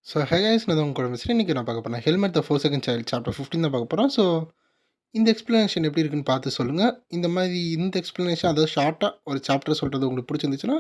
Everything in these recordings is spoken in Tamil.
ஸோ ஹே கைஸ் நான் உங்க கூட மிஸ்டர் இன்னைக்கு நான் பார்க்க போறேன். ஹெல்மெட் த 4 செகண்ட் சைல்ட் சாப்டர் 15 தான் பார்க்க போறோம். ஸோ இந்த எக்ஸ்ப்ளனேஷன் எப்படி இருக்குன்னு பார்த்து சொல்லுங்க. இந்த எக்ஸ்ப்ளனேஷன் அதாவது ஷார்ட்டா ஒரு சாப்டர் சொல்றது உங்களுக்கு பிடிச்சிருந்துச்சுன்னா,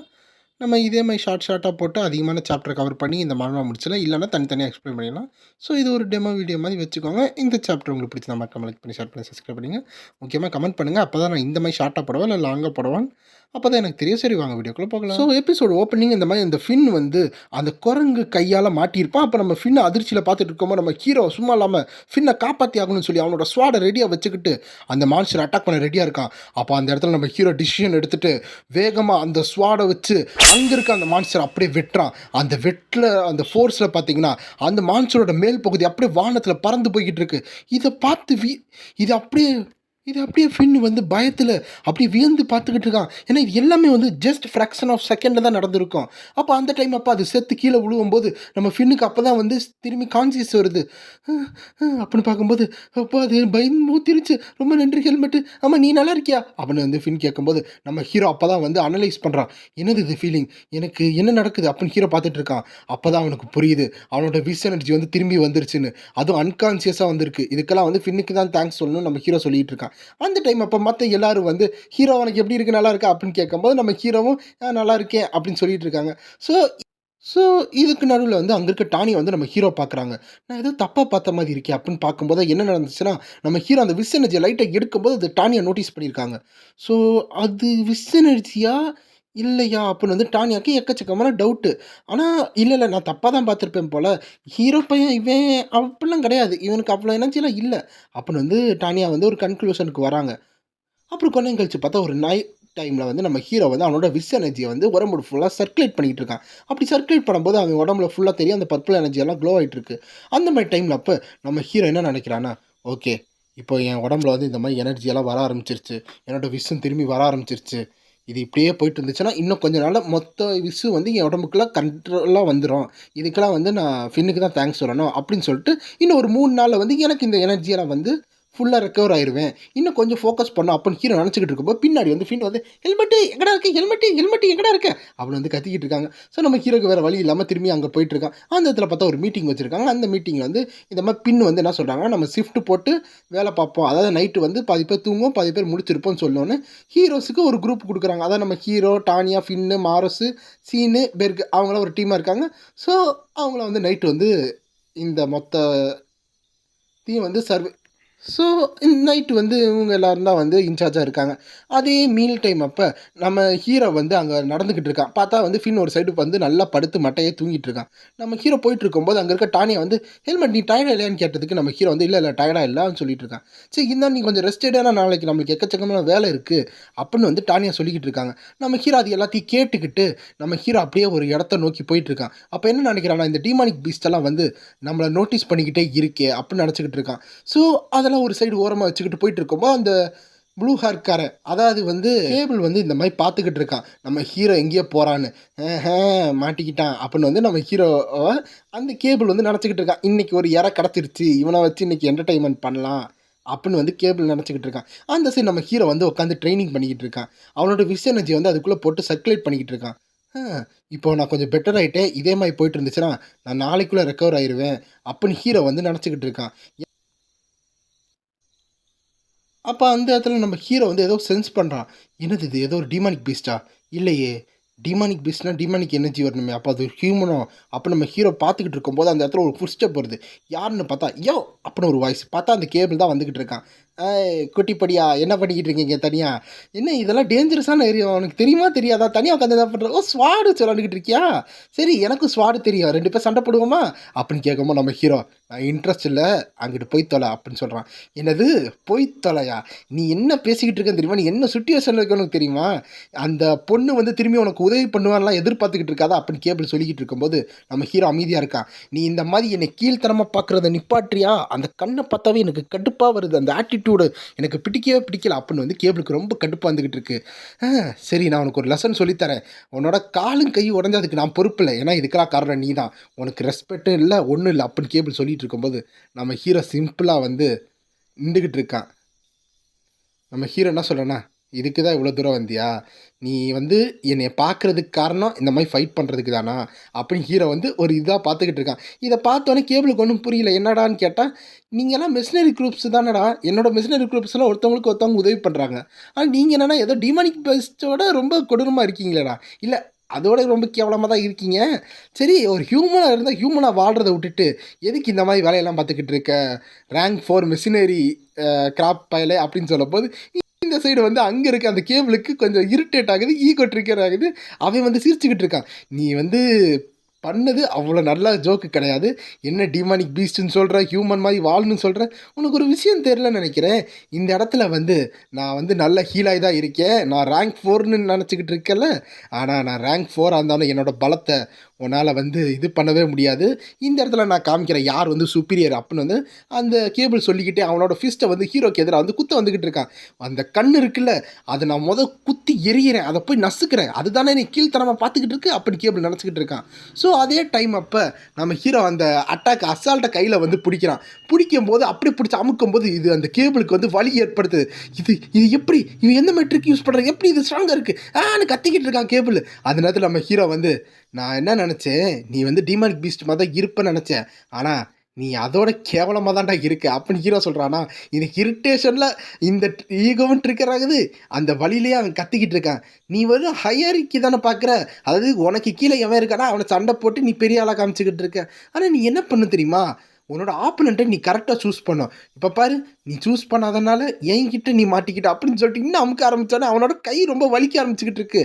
நம்ம இதே மாரி ஷார்ட்டா போட்டு அதிகமான சாப்டர் கவர் பண்ணி இந்த மாடலா முடிச்சிடலாம். இல்லன்னா தனித்தனியா எக்ஸ்ப்ளைன் பண்ணிடலாம். ஸோ இது ஒரு டெமோ வீடியோ மாரி வச்சுக்கோங்க. இந்த சாப்டர் உங்களுக்கு பிடிச்சதா மறக்காம லைக் பண்ணி, ஷேர் பண்ணி, சப்ஸ்கிரைப் பண்ணுங்க. முக்கியமா கமெண்ட் பண்ணுங்க. அப்பதான் நான் இந்த மாரி ஷார்ட்டா போடவா இல்ல லாங்கா போடவான்னு அப்பதான் எனக்கு தெரியும். சரி வாங்க வீடியோக்குள்ள போகலாம். ஸோ எபிசோட் ஓப்பனிங் இந்த மாரி இந்த ஃபின் வந்து அந்த குரங்கு கையால மாட்டியிருப்பான். அப்ப நம்ம ஃபின்ன அதிர்ச்சியில பார்த்துட்டு இருக்கும்போது நம்ம ஹீரோ சும்மா இல்லாம ஃபின்ன காப்பாத்தி ஆகணும்னு சொல்லி அவனோட ஸ்வாட ரெடியா வச்சுக்கிட்டு அந்த மான்ஸ்டர் அட்டாக் பண்ண ரெடியா இருக்கான். அப்ப அந்த இடத்துல நம்ம ஹீரோ டிசிஷன் எடுத்துட்டு வேகமா அந்த ஸ்வாட வச்சு அங்க இருக்க அந்த மான்ஸ்டர் அப்படியே வெட்டுறான். அந்த அந்த ஃபோர்ஸ்ல பார்த்தீங்கன்னா அந்த மான்ஸ்டரோட மேல் பகுதி அப்படியே வானத்துல பறந்து போய்கிட்டு இருக்கு. இதை பார்த்து இது அப்படியே ஃபின் வந்து பயத்தில் அப்படியே வியந்து பார்த்துக்கிட்டு இருக்கான். ஏன்னா இது எல்லாமே வந்து ஜஸ்ட் ஃப்ராக்ஷன் ஆஃப் செகண்டில் தான் நடந்திருக்கும். அப்போ அந்த டைம் அப்போ அது செத்து கீழே விழுவும்போது நம்ம ஃபின்னுக்கு அப்போ தான் வந்து திரும்பி கான்சியஸ் வருது. அப்படின்னு பார்க்கும்போது அப்போ அது பயந்து மூத்திருச்சு. ரொம்ப நன்றி ஹெல்மெட்டு. ஆமாம் நீ நல்லா இருக்கியா அப்படின்னு வந்து ஃபின் கேட்கும்போது நம்ம ஹீரோ அப்போ தான் வந்து அனலைஸ் பண்ணுறான். என்னது இது ஃபீலிங், எனக்கு என்ன நடக்குது அப்படின்னு ஹீரோ பார்த்துட்டு இருக்கான். அப்போ தான் அவனுக்கு புரியுது அவனோட விஷ் எனர்ஜி வந்து திரும்பி வந்துருச்சுன்னு. அதுவும் அன்கான்சியஸாக வந்திருக்கு. இதுக்கெல்லாம் வந்து ஃபின்னுக்கு தான் தேங்க்ஸ் சொல்லணும் நம்ம ஹீரோ சொல்லிட்டு இருக்கான். அந்த டைம் அப்போ மற்ற எல்லாரும் வந்து ஹீரோ அவனுக்கு எப்படி இருக்கு நல்லா இருக்கா அப்படின்னு கேட்கும்போது நம்ம ஹீரோவும் நல்லா இருக்கேன் அப்படின்னு சொல்லிட்டு இருக்காங்க. ஸோ ஸோ இதுக்கு நடுவில் வந்து அங்கே இருக்க டானியை வந்து நம்ம ஹீரோ பார்க்குறாங்க. நான் ஏதோ தப்பாக பார்த்த மாதிரி இருக்கேன் அப்படின்னு பார்க்கும்போது என்ன நடந்துச்சுன்னா நம்ம ஹீரோ அந்த விஷ் எனர்ஜியை லைட்டாக எடுக்கும்போது அது டானியை நோட்டீஸ் பண்ணியிருக்காங்க. ஸோ அது விஷ் எனர்ஜியா இல்லையா அப்படின்னு வந்து டானியாக்கு எக்கச்சக்கமான டவுட்டு. ஆனால் இல்லை நான் தப்பாக தான் பார்த்துருப்பேன் போல். ஹீரோ பையன் இவன் அப்படிலாம் கிடையாது, இவனுக்கு அவ்வளோ எனர்ஜிலாம் இல்லை அப்படின்னு வந்து டானியா வந்து ஒரு கன்க்ளூஷனுக்கு வராங்க. அப்புறம் கொஞ்சம் கழிச்சு பார்த்தா ஒரு நைட் டைமில் வந்து நம்ம ஹீரோ வந்து அவனோட விஷ் எனர்ஜியை வந்து உடம்பு ஃபுல்லாக சர்க்குலேட் பண்ணிகிட்டு இருக்கான். அப்படி சர்க்குலேட் பண்ணும்போது அவன் உடம்புல ஃபுல்லாக தெரியும் அந்த பர்பிள் எனர்ஜியெல்லாம் க்ளோ ஆகிட்டு இருக்கு. அந்த மாதிரி டைமில் அப்போ நம்ம ஹீரோ என்ன நினைக்கிறான்னா, ஓகே இப்போ என் உடம்புல வந்து இந்த மாதிரி எனர்ஜியெல்லாம் வர ஆரம்பிச்சிருச்சு, என்னோட விஷும் திரும்பி வர ஆரம்பிச்சிருச்சு. இது இப்படியே போயிட்டு இருந்துச்சுன்னா இன்னும் கொஞ்ச நாளில் மொத்த விஷு வந்து என் உடம்புக்குள்ள கண்ட்ரோலாக வந்துடும். இதுக்கெல்லாம் வந்து நான் ஃபின்னுக்கு தான் தேங்க்ஸ் சொல்லணும் அப்படின்னு சொல்லிட்டு இன்னும் ஒரு 3 நாளில் வந்து எனக்கு இந்த எனர்ஜியெல்லாம் வந்து ஃபுல்லாக ரெக்கவர் ஆயிருவேன். இன்னும் கொஞ்சம் ஃபோக்கஸ் பண்ணணும் அப்படின்னு ஹீரோ நினச்சிக்கிட்டு இருக்கும்போது பின்னாடி வந்து ஃபின் வந்து ஹெல்மெட்டு எங்கடா இருக்கு, ஹெல்மெட்டு எங்கடா இருக்க அப்படின்னு வந்து கத்திக்கிட்டு இருக்காங்க. ஸோ நம்ம ஹீரோக்கு வேறு வழி இல்லாமல் திரும்பி அங்கே போயிட்டு இருக்கான். அந்த இடத்துல பார்த்தா ஒரு மீட்டிங் வச்சிருக்காங்க. அந்த மீட்டிங்கில் வந்து இந்த மாதிரி பின் வந்து என்ன சொல்கிறாங்கன்னா, நம்ம ஷிஃப்ட் போட்டு வேலை பார்ப்போம். அதாவது நைட்டு வந்து பாதி பேர் தூங்குவோம், பாதி பேர் முடிச்சிருப்போம்னு சொல்லணுன்னு ஹீரோஸுக்கு ஒரு குரூப் கொடுக்குறாங்க. அதாவது நம்ம ஹீரோ, டானியா, ஃபின்னு, மாரஸு, சீனு, பெர்க் அவங்களாம் ஒரு டீமாக இருக்காங்க. ஸோ அவங்கள வந்து நைட்டு வந்து இந்த மொத்த வந்து சர்வே. ஸோ நைட்டு வந்து இவங்க எல்லாரும் தான் வந்து இன்சார்ஜாக இருக்காங்க. அதே மீல் டைம் அப்போ நம்ம ஹீரோ வந்து அங்கே நடந்துக்கிட்டு இருக்கான். பார்த்தா வந்து ஃபின் ஒரு சைடு வந்து நல்லா படுத்து மட்டையே தூங்கிட்டு இருக்கான். நம்ம ஹீரோ போயிட்டு இருக்கும்போது அங்கே இருக்க டானியா வந்து ஹெல்மெட் நீ டயர்டாக இல்லையான்னு கேட்டதுக்கு நம்ம ஹீரோ வந்து இல்லை டயர்டாக இல்லைன்னு சொல்லிட்டு இருக்கான். சரி இருந்தால் நீ கொஞ்சம் ரெஸ்ட் எடுனா, நாளைக்கு நம்மளுக்கு எக்கச்சக்கமான வேலை இருக்குது அப்படின்னு வந்து டானியா சொல்லிக்கிட்டு இருக்காங்க. நம்ம ஹீரோ அது எல்லாத்தையும் கேட்டுக்கிட்டு நம்ம ஹீரோ அப்படியே ஒரு இடத்த நோக்கி போயிட்டு இருக்கான். அப்போ என்ன நினைக்கிறான்னா, இந்த டீமானிக் பீஸ்டெல்லாம் வந்து நம்மளை நோட்டீஸ் பண்ணிக்கிட்டே இருக்கே அப்படின்னு நினச்சிக்கிட்டு இருக்கான். ஸோ அதெல்லாம் ஒரு சைடு ஓரமாக வச்சுக்கிட்டு போயிட்டு இருக்கும்போது அந்த ப்ளூ ஹேர்காரன் அதாவது வந்து கேபிள் வந்து இந்த மாதிரி பார்த்துக்கிட்டு இருக்கான் நம்ம ஹீரோ எங்கேயோ போகிறான்னு. மாட்டிக்கிட்டான் அப்படின்னு வந்து நம்ம ஹீரோவை அந்த கேபிள் வந்து நினச்சிக்கிட்டு இருக்கான். இன்றைக்கி ஒரு இறை கிடச்சிருச்சு, இவனை வச்சு இன்றைக்கி என்டர்டைன்மெண்ட் பண்ணலாம் அப்படின்னு வந்து கேபிள் நினச்சிக்கிட்டு இருக்கான். அந்த சைடு நம்ம ஹீரோ வந்து உட்காந்து ட்ரைனிங் பண்ணிக்கிட்டு இருக்கான். அவனோட விஷ் எனர்ஜி வந்து அதுக்குள்ளே போட்டு சர்க்குலேட் பண்ணிக்கிட்டு இருக்கான். இப்போ நான் கொஞ்சம் பெட்டர் ஆகிட்டேன், இதே மாதிரி போயிட்டு இருந்துச்சுன்னா நான் நாளைக்குள்ளே ரெக்கவர் ஆயிடுவேன் அப்படின்னு ஹீரோ வந்து நினச்சிக்கிட்டு இருக்கான். அப்போ அந்த இடத்துல நம்ம ஹீரோ வந்து ஏதோ சென்ஸ் பண்ணுறான். என்னது இது, ஏதோ ஒரு டீமானிக் பீஸ்டா? இல்லையே, டீமானிக் பீஸ்ட்னா டீமானிக் எனர்ஜி வரணுமே, அப்போ அது ஹியூமனோ? அப்போ நம்ம ஹீரோ பார்த்துக்கிட்டு இருக்கும்போது அந்த இடத்துல ஒரு ஃபுட் ஸ்டெப் வருது. யாருன்னு பார்த்தா யோ அப்படின்னு ஒரு வாய்ஸ். பார்த்தா அந்த கேபிள் தான் வந்துக்கிட்டு இருக்கான். குட்டிப்படியா என்ன பண்ணிக்கிட்டு இருக்கீங்க தனியா? என்ன இதெல்லாம் டேஞ்சரஸான ஏரியா, உனக்கு தெரியுமா தெரியாதா? தனியாக உட்காந்து என்ன பண்ணுற? ஓ ஸ்வாடு வச்சு விளாண்டுக்கிட்டு இருக்கியா? சரி எனக்கும் ஸ்வாடு தெரியும், 2 பேர் சண்டை போடுவோமா அப்படின்னு கேட்கும்போது நம்ம ஹீரோ நான் இன்ட்ரெஸ்ட் இல்லை, அங்கிட்டு போய் தொலை அப்படின்னு சொல்கிறான். என்னது போய் தொலையா? நீ என்ன பேசிக்கிட்டு இருக்கன்னு தெரியுமா? நீ என்ன சுச்சுவேஷனில் இருக்க உனக்கு தெரியுமா? அந்த பொண்ணு வந்து திரும்பி உனக்கு உதவி பண்ணுவான்லாம் எதிர்பார்த்துக்கிட்டு இருக்காதா அப்படின்னு கேபிள் சொல்லிக்கிட்டு இருக்கும்போது நம்ம ஹீரோ அமைதியாக இருக்கான். நீ இந்த மாதிரி என்னை கீழ்த்தனமாக பார்க்குறத நிப்பாட்றியா? அந்த கண்ணை பார்த்தாவே எனக்கு கடுப்பாக வருது, அந்த ஆட்டிடியூடு எனக்கு பிடிக்கவே பிடிக்கல அப்படின்னு வந்து கேபிளுக்கு ரொம்ப கடுப்பாக வந்துக்கிட்டு இருக்கு. சரி நான் உனக்கு ஒரு லெசன் சொல்லித்தரேன், உன்னோட காலும் கை உடஞ்சதுக்கு நான் பொறுப்பு இல்லை, ஏன்னா இதுக்கெல்லாம் காரணம் நீ தான், உனக்கு ரெஸ்பெக்டும் இல்லை ஒன்றும் இல்லை அப்படின்னு கேபிள் சொல்லிட்டு இருக்கும்போது நம்ம ஹீரோ சிம்பிளாக வந்து நின்றுக்கிட்டு இருக்கான். நம்ம ஹீரோ என்ன சொல்கிறேன்னா, இதுக்கு தான் இவ்வளோ தூரம் வந்தியா? நீ வந்து என்னைய பார்க்குறதுக்கு காரணம் இந்த மாரி ஃபைட் பண்ணுறதுக்கு தானா? அப்படின்னு ஹீரோ வந்து ஒரு இதா பார்த்துக்கிட்டு இருக்கான். இத பார்த்தோனே கேபிளுக்கு ஒண்ணும் புரியல. என்னடான்னு கேட்டா, நீங்கலாம் மெர்சனரி குரூப்ஸ் தானடா. என்னோட மெர்சனரி குரூப்ஸ்ல ஒருத்தவங்களுக்கு ஒருத்தவங்க உதவி பண்றாங்க. ஆனா நீங்க என்னன்னா ஏதோ டிமானிக் பெஸ்ட்டோட ரொம்ப கொடூரமா இருக்கீங்களேடா. இல்ல அதோட ரொம்ப கேவலமா தான் இருக்கீங்க. சரி ஒரு ஹியூமனா இருந்தா ஹியூமனா வாழ்றத விட்டுட்டு, எதுக்கு இந்த மாரி வேலையெல்லாம் பார்த்துக்கிட்டு இருக்க? ரேங்க் 4 மெர்சனரி கிராப் பயலே அப்படின்னு சொல்லும்போது இந்த சைடு வந்து அங்க இருக்க அந்த கேபிளுக்கு கொஞ்சம் இரிட்டேட் ஆகுது. ஈகோ ட்ரிக்கர் ஆகுது. அவன் வந்து சிரிச்சுக்கிட்டு இருக்கான். நீ வந்து பண்ணது அவ்வளோ நல்ல ஜோக்கு கிடையாது. என்ன டீமானிக் பீஸ்ட்ன்னு சொல்ற, ஹியூமன் மாரி வாழணும்னு சொல்ற. உனக்கு ஒரு விஷயம் தெரியலன்னு நெனைக்கிறேன். இந்த இடத்துல வந்து நான் வந்து நல்ல ஹீலாய் தான் இருக்கேன். நான் ரேங்க் 4ன்னு நெனச்சுக்கிட்டு இருக்கேன்ல. ஆனா நான் ரேங்க் 4ஆ இருந்தாலும் என்னோட பலத்த உன்னால வந்து இது பண்ணவே முடியாது. இந்த இடத்துல நான் காமிக்கிறேன் யார் வந்து சுப்பீரியர் அப்புட்ன்னு வந்து அந்த கேபிள் சொல்லிக்கிட்டே அவனோட ஃபிஸ்ட்ட வந்து ஹீரோக்கு எதிரா வந்து குத்த வந்துகிட்டு இருக்கான். அந்த கண் இருக்குல்ல, அத நான் குத்தி எறியிறேன். அத போய் நசுக்குறேன். அதுதானே நீ கீழ்த்தனமா பார்த்துக்கிட்டு இருக்க? அப்படின்னு கேபிள் நெனச்சுக்கிட்டு இருக்கான். ஸோ அதே டைம் அப்ப நம்ம ஹீரோ அந்த அட்டாக் அசால்ட்டா கையில வந்து புடிக்கிறான். புடிக்கும்போது அப்படியே புடிச்சு அமுக்கும்போது இது அந்த கேபிளுக்கு வந்து வலி ஏற்படுத்துது. இது இது எப்படி? இவன் எந்த மாரி ட்ரிக் யூஸ் பண்றான்? எப்படி இது ஸ்ட்ராங்கா இருக்கு? ஆன்னு கத்திக்கிட்டு இருக்கான் கேபிள். அந்த நேரத்துல நம்ம ஹீரோ வந்து, "நான் என்ன நெனச்சேன், நீ வந்து டீமானிக் பீஸ்ட் மாரி தான் இருப்பேன்னு நெனச்சேன். ஆனா நீ அதோட கேவலமா தான்டா இருக்க." அப்படின்னு ஹீரோ சொல்றானா, எனக்கு இரிட்டேஷன்ல இந்த ஈகோவும் ட்ரிக்கர் ஆகுது. அந்த வலியிலேயே அவன் கத்திக்கிட்டு இருக்கான். "நீ வெறும் ஹையர்கி தானே பார்க்குற? அதாவது உனக்கு கீழ எவன் இருக்கானோ அவன சண்ட போட்டு நீ பெரிய ஆளா காமிச்சுக்கிட்டு இருக்க. ஆனா நீ என்ன பண்ணு தெரியுமா? உன்னோட ஆப்போனன்ட்ட நீ கரெக்ட்டா சூஸ் பண்ணணும். இப்ப பாரு, நீ சூஸ் பண்ணாதனால என்கிட்ட நீ மாட்டிக்கிட்ட." அப்படின்னு சொல்லிட்டு இன்னும் அமுக்க ஆரம்பிச்சோனே அவனோட கை ரொம்ப வலிக்க ஆரம்பிச்சுக்கிட்டு இருக்கு.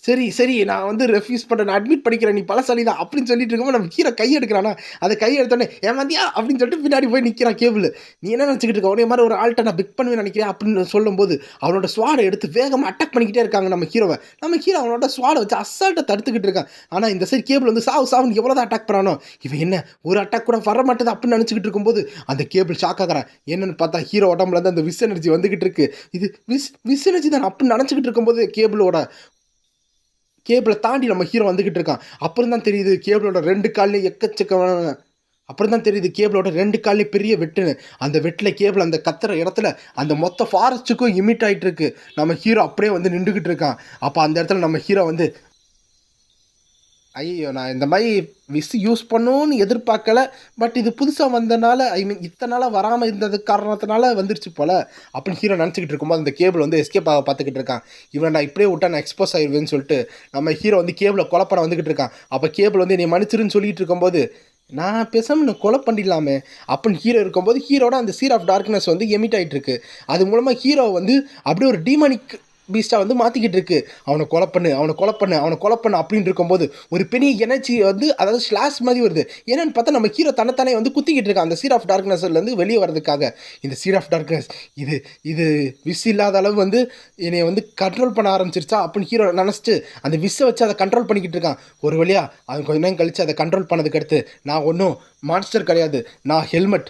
சரி, சரி. நான் வந்து ரெஃப்யூஸ் பண்றேன். நான் அட்மிட் பண்ணிக்கிறேன். நீ பலசாலி தான் அப்படின்னு சொல்லிட்டு இருக்கும்போது, நம்ம ஹீரோ கை எடுக்குறானா, அந்த கை எடுத்தோனே, "ஏன் வந்தியா?" அப்படின்னு சொல்லிட்டு பின்னாடி போய் நிக்கிறான் கேபிளு. "நீ என்ன நெனச்சுக்கிட்டு இருக்க? உன்னைய மாரி ஒரு ஆள்ட்ட நான் பிக் பண்ணுவேன்னு நெனைக்கிறியா?" அப்படின்னு சொல்லும்போது, அவனோட ஸ்வாட எடுத்து வேகமா அட்டாக் பண்ணிக்கிட்டே இருக்காங்க நம்ம ஹீரோவ. நம்ம ஹீரோ அவனோட ஸ்வாட வச்சு அசால்ட்டா தடுத்துக்கிட்டு இருக்கான். ஆனா இந்த சைடு கேபிள் வந்து சாவு சாவுன்னு எவ்வளோ தான் அட்டாக் பண்ணானோ, இவன் என்ன ஒரு அட்டாக் கூட வர மாட்டுது அப்படின்னு நெனச்சுக்கிட்டு இருக்கும்போது, அந்த கேபிள் ஷாக் ஆகுறான். என்னன்னு பார்த்தா ஹீரோ உடம்புலருந்து அந்த விஷ் எனர்ஜி வந்துகிட்டு இருக்கு. இது விஷ் எனர்ஜி தான அப்படின்னு நெனச்சுக்கிட்டு இருக்கும்போது, கேபிள தாண்டி நம்ம ஹீரோ வந்துகிட்டு இருக்கான். அப்புறம் தான் தெரியுது கேபிளோட 2 கால்லயும் எக்கச்சக்கமான அப்புறம் தான் தெரியுது கேபிளோட 2 கால்லயும் பெரிய வெட்டுன்னு. அந்த வெட்டுல கேபிள் அந்த கத்துற இடத்துல அந்த மொத்த ஃபாரஸ்ட்டுக்கும் இமிட் ஆயிட்டு இருக்கு. நம்ம ஹீரோ அப்படியே வந்து நின்டுகிட்டு இருக்கான். அப்ப அந்த இடத்துல நம்ம ஹீரோ வந்து ஐயய்யோ! நான் இந்த மாரி விஷ் யூஸ் பண்ணும்னு எதிர்பார்க்கல. பட் இது புதுசா வந்தனால ஐ மீன் இத்தன நாளா வராம இருந்தது காரணத்தினால வந்துருச்சு போல. அப்படின்னு ஹீரோ நெனச்சுக்கிட்டு இருக்கும்போது, அந்த கேபிள் வந்து எஸ்கேப் ஆக பார்த்துக்கிட்டு இருக்கான். இவன நான் இப்படியே விட்டா நான் எக்ஸ்போஸ் ஆயிருவேன்னு சொல்லிட்டு, நம்ம ஹீரோ வந்து கேபிள கொலை பண்ண வந்துகிட்டு இருக்கான். அப்ப கேபிள் வந்து என்னைய மன்னிச்சிருன்னு சொல்லிட்டு இருக்கும்போது, நான் பேசாம உன்ன கொலை பண்ணிடலாமே! அப்படின்னு ஹீரோ இருக்கும்போது, ஹீரோட அந்த சீர் ஆஃப் டார்க்னஸ் வந்து எமிட் ஆயிட்டு இருக்கு. அது மூலமா ஹீரோ வந்து அப்படியே ஒரு டீமானிக் பீஸ்ட்டா வந்து மாத்திக்கிட்டு இருக்கு. அவன கொலை பண்ணு, அவன கொலை பண்ணு, அவன கொலை பண்ணு அப்படின்னு இருக்கும்போது, ஒரு பெரிய எனர்ஜி வந்து அதாவது ஸ்லாஷ் மாரி வருது. என்னன்னு பார்த்தா நம்ம ஹீரோ தன்னைத்தானே வந்து குத்திக்கிட்டு இருக்கான். அந்த சீர் ஆஃப் டார்க்னஸ்லேருந்து வெளிய வரதுக்காக. இந்த சீர் ஆஃப் டார்க்னஸ் இது இது விஷ் இல்லாத அளவு வந்து என்னைய வந்து கண்ட்ரோல் பண்ண ஆரம்பிச்சிருச்சா அப்படின்னு ஹீரோ நெனச்சுட்டு, அந்த விஷ வச்சு அத கண்ட்ரோல் பண்ணிக்கிட்டு இருக்கான். ஒரு வழியா அவன் கொஞ்ச நேரம் கழிச்சு அத கண்ட்ரோல் பண்ணதுக்கு அடுத்து, நான் ஒண்ணும் மான்ஸ்டர் கிடையாது. நான் ஹெல்மெட்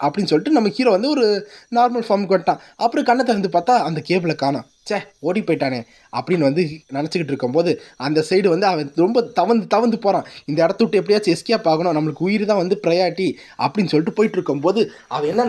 அப்படின்னு சொல்லிட்டு நம்ம ஹீரோ வந்து ஒரு நார்மல் ஃபார்முக்கு வந்துட்டான். அப்புறம் கண்ண திறந்து பார்த்தா அந்த கேபிள காணோம். ச்சே! ஓடி போயிட்டானே! அப்படின்னு வந்து நெனச்சுக்கிட்டு இருக்கும்போது, அந்த சைடு வந்து அவன் ரொம்ப தவந்து தவந்து போறான். இந்த இடத்த விட்டு எப்படியாச்சும் எஸ்கேப் ஆகணும். நம்மளுக்கு உயிர் தான் வந்து பிரையாரிட்டி அப்படின்னு சொல்லிட்டு போயிட்டு இருக்கும்போது, அவன் என்ன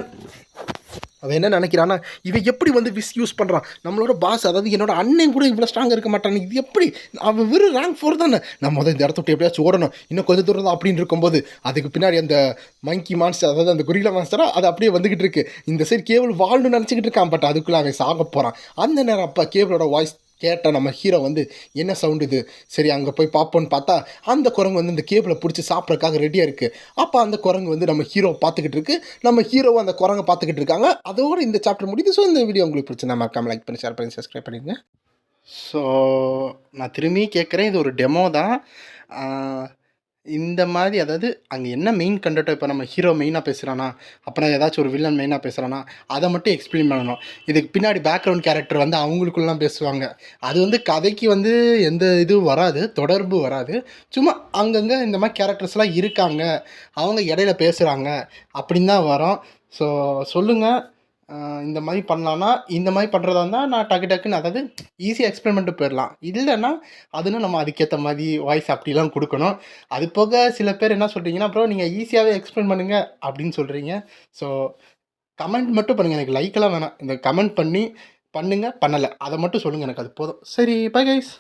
அவன் என்ன நினைக்கிறான்னா, இவன் எப்படி வந்து யூஸ் பண்ணுறான்? நம்மளோட பாஸ் அதாவது என்னோட அண்ணன் கூட இவ்வளோ ஸ்ட்ராங்கா இருக்க மாட்டான். இது எப்படி? அவன் வெறும் ரேங்க் 4 தானே. நம்ம மொத இந்த இடத்த விட்டு எப்படியாச்சும் ஓடணும். இன்னும் கொஞ்சம் தூரம் தான் அப்படின்னு இருக்கும்போது, அதுக்கு பின்னாடி அந்த மங்கி மான்ஸ்டர் அதாவது அந்த கொரில்லா மான்ஸ்டரா அது அப்படியே வந்துகிட்டு இருக்கு. இந்த சைடு கேபிள் வாழணும்னு நினச்சுக்கிட்டு இருக்கான். பட் அதுக்குள்ள அவன் சாக போறான். அந்த நேரம் அப்ப கேபிளோட வாய்ஸ் கேட்ட நம்ம ஹீரோ வந்து, "என்ன சவுண்ட் இது? சரி அங்க போய் பார்ப்போம்ன்னு" பார்த்தா, அந்த குரங்கு வந்து இந்த கேபிள புடிச்சு சாப்பிடறதுக்காக ரெடியா இருக்கு. அப்ப அந்த குரங்கு வந்து நம்ம ஹீரோவ பார்த்துக்கிட்டு இருக்கு. நம்ம ஹீரோவும் அந்த குரங்க பார்த்துக்கிட்டு இருக்காங்க. அதோட இந்த சாப்டர் முடியுது. ஸோ இந்த வீடியோ உங்களுக்கு பிடிச்சிருந்தா மறக்காம லைக் பண்ணி, ஷேர் பண்ணி, சப்ஸ்கிரைப் பண்ணிடுங்க. ஸோ நான் திரும்பி கேட்குறேன். இது ஒரு டெமோ தான். ஆ இந்த மாதிரி அதாவது அங்கே என்ன மெயின் கன்டென்ட்டோ இப்போ நம்ம ஹீரோ மெயினாக பேசுகிறானா, அப்புறம் ஏதாச்சும் ஒரு வில்லன் மெயினாக பேசுகிறானா, அதை மட்டும் எக்ஸ்பிளைன் பண்ணணும். இதுக்கு பின்னாடி பேக்ரவுண்ட் கேரக்டர் வந்து அவங்களுக்குள்ளலாம் பேசுவாங்க. அது வந்து கதைக்கு வந்து எந்த இதுவும் வராது, தொடர்பு வராது. சும்மா அங்கங்கே இந்த மாதிரி கேரக்டர்ஸ்லாம் இருக்காங்க, அவங்க இடையில பேசுகிறாங்க அப்படின்னு தான் வரும். ஸோ சொல்லுங்கள். இந்த மாதிரி பண்ணலான்னா, இந்த மாதிரி பண்ணுறதா இருந்தால் நான் டக்கு டக்குன்னு அதாவது ஈஸியா எக்ஸ்பிளைன் பண்ணிட்டு போயிடலாம். இல்லைன்னா, அதுன்னா நம்ம அதுக்கேத்த மாரி வாய்ஸ் அப்படிலாம் குடுக்கணும். அது போக சில பேர் என்ன சொல்றீங்கன்னா, "ப்ரோ நீங்க ஈஸியாவே எக்ஸ்பிளைன் பண்ணுங்க" அப்படின்னு சொல்றீங்க. ஸோ கமெண்ட் மட்டும் பண்ணுங்க. எனக்கு லைக்லாம் வேணாம். இந்த கமெண்ட் பண்ணி பண்ணுங்க, பண்ணல. அத மட்டும் சொல்லுங்க எனக்கு அது போதும். சரி பை கைஸ்.